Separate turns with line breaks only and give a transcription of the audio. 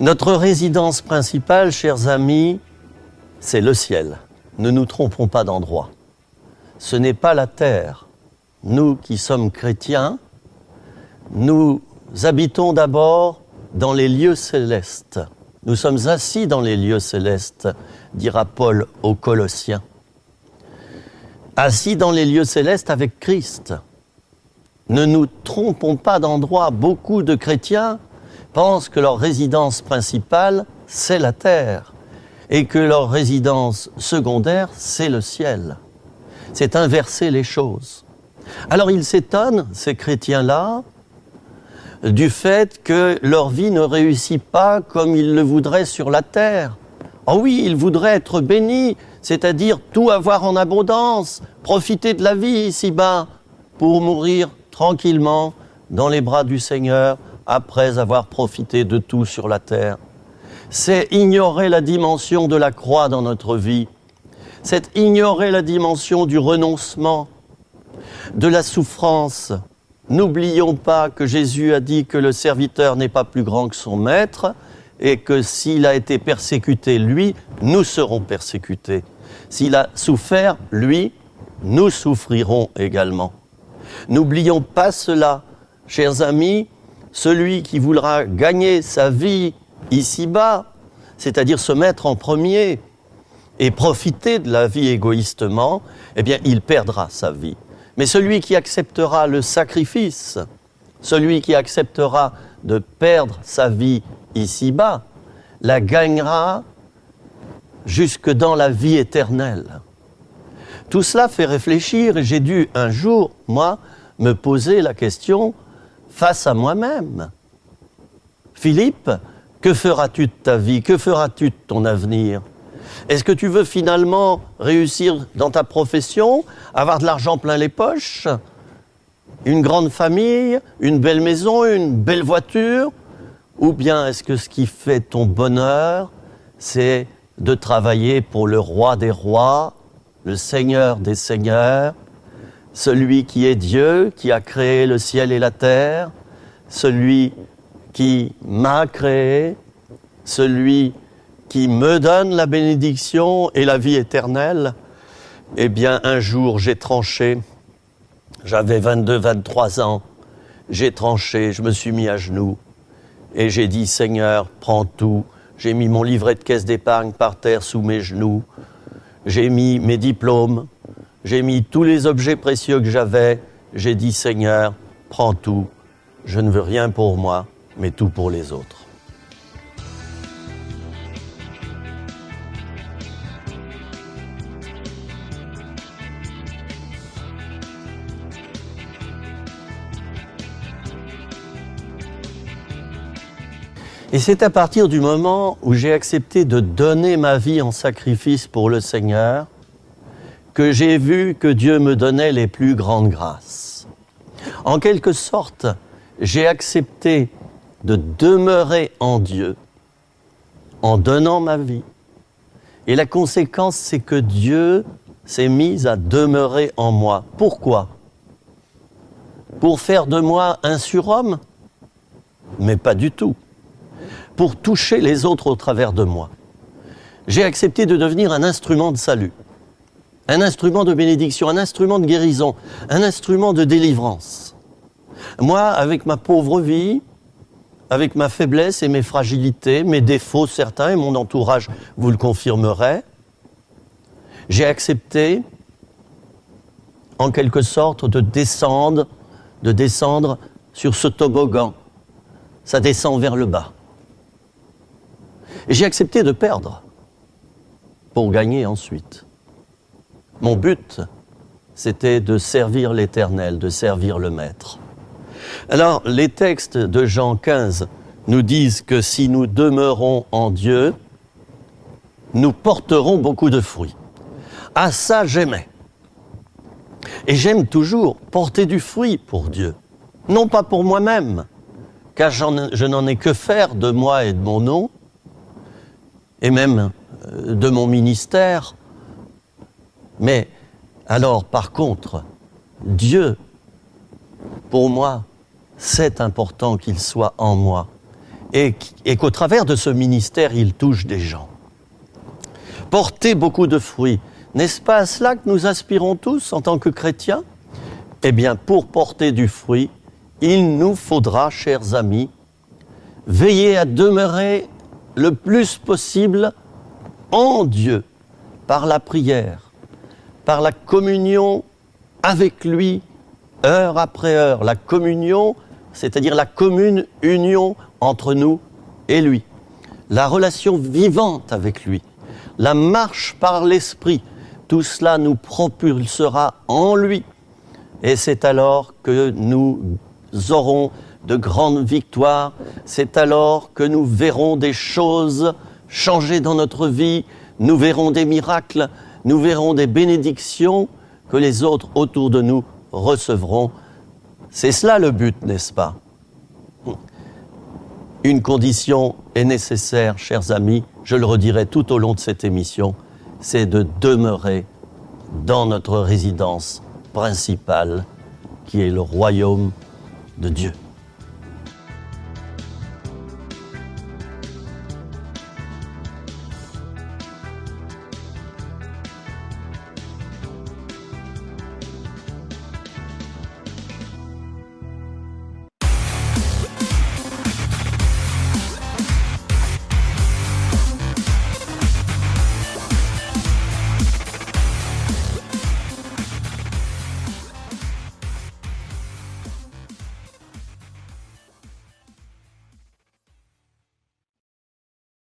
Notre résidence principale, chers amis, c'est le ciel. Ne nous trompons pas d'endroit. Ce n'est pas la terre. Nous qui sommes chrétiens, nous habitons d'abord dans les lieux célestes. Nous sommes assis dans les lieux célestes, dira Paul aux Colossiens. Assis dans les lieux célestes avec Christ. Ne nous trompons pas d'endroit. Beaucoup de chrétiens pensent que leur résidence principale, c'est la terre, et que leur résidence secondaire, c'est le ciel. C'est inverser les choses. Alors ils s'étonnent, ces chrétiens-là, du fait que leur vie ne réussit pas comme ils le voudraient sur la terre. Oh oui, ils voudraient être bénis, c'est-à-dire tout avoir en abondance, profiter de la vie ici-bas, pour mourir tranquillement dans les bras du Seigneur, après avoir profité de tout sur la terre. C'est ignorer la dimension de la croix dans notre vie. C'est ignorer la dimension du renoncement, de la souffrance. N'oublions pas que Jésus a dit que le serviteur n'est pas plus grand que son maître et que s'il a été persécuté, lui, nous serons persécutés. S'il a souffert, lui, nous souffrirons également. N'oublions pas cela, chers amis. Celui qui voudra gagner sa vie ici-bas, c'est-à-dire se mettre en premier et profiter de la vie égoïstement, eh bien, il perdra sa vie. Mais celui qui acceptera le sacrifice, celui qui acceptera de perdre sa vie ici-bas, la gagnera jusque dans la vie éternelle. Tout cela fait réfléchir et j'ai dû un jour, moi, me poser la question face à moi-même. Philippe, que feras-tu de ta vie? Que feras-tu de ton avenir? Est-ce que tu veux finalement réussir dans ta profession, avoir de l'argent plein les poches, une grande famille, une belle maison, une belle voiture? Ou bien est-ce que ce qui fait ton bonheur, c'est de travailler pour le roi des rois, le Seigneur des seigneurs, celui qui est Dieu, qui a créé le ciel et la terre, celui qui m'a créé, celui qui me donne la bénédiction et la vie éternelle? Eh bien, un jour, j'ai tranché. J'avais 22, 23 ans. J'ai tranché, je me suis mis à genoux et j'ai dit, Seigneur, prends tout. J'ai mis mon livret de caisse d'épargne par terre sous mes genoux. J'ai mis mes diplômes. J'ai mis tous les objets précieux que j'avais. J'ai dit, Seigneur, prends tout. Je ne veux rien pour moi, mais tout pour les autres. Et c'est à partir du moment où j'ai accepté de donner ma vie en sacrifice pour le Seigneur que j'ai vu que Dieu me donnait les plus grandes grâces. En quelque sorte, j'ai accepté de demeurer en Dieu en donnant ma vie. Et la conséquence, c'est que Dieu s'est mis à demeurer en moi. Pourquoi? Pour faire de moi un surhomme? Mais pas du tout. Pour toucher les autres au travers de moi. J'ai accepté de devenir un instrument de salut, un instrument de bénédiction, un instrument de guérison, un instrument de délivrance. Moi, avec ma pauvre vie, avec ma faiblesse et mes fragilités, mes défauts certains, et mon entourage vous le confirmerait, j'ai accepté, en quelque sorte, de descendre sur ce toboggan. Ça descend vers le bas. Et j'ai accepté de perdre pour gagner ensuite. Mon but, c'était de servir l'Éternel, de servir le Maître. Alors, les textes de Jean 15 nous disent que si nous demeurons en Dieu, nous porterons beaucoup de fruits. Ah, ça, j'aimais. Et j'aime toujours porter du fruit pour Dieu. Non pas pour moi-même, car je n'en ai que faire de moi et de mon nom, et même de mon ministère. Mais alors, par contre, Dieu, pour moi, c'est important qu'il soit en moi et qu'au travers de ce ministère, il touche des gens. Porter beaucoup de fruits, n'est-ce pas à cela que nous aspirons tous en tant que chrétiens? Eh bien, pour porter du fruit, il nous faudra, chers amis, veiller à demeurer le plus possible en Dieu, par la prière, par la communion avec lui, heure après heure. La communion, c'est-à-dire la commune union entre nous et lui. La relation vivante avec lui. La marche par l'esprit. Tout cela nous propulsera en lui. Et c'est alors que nous aurons de grandes victoires. C'est alors que nous verrons des choses changer dans notre vie. Nous verrons des miracles. Nous verrons des bénédictions que les autres autour de nous recevront. C'est cela le but, n'est-ce pas? Une condition est nécessaire, chers amis, je le redirai tout au long de cette émission, c'est de demeurer dans notre résidence principale, qui est le royaume de Dieu.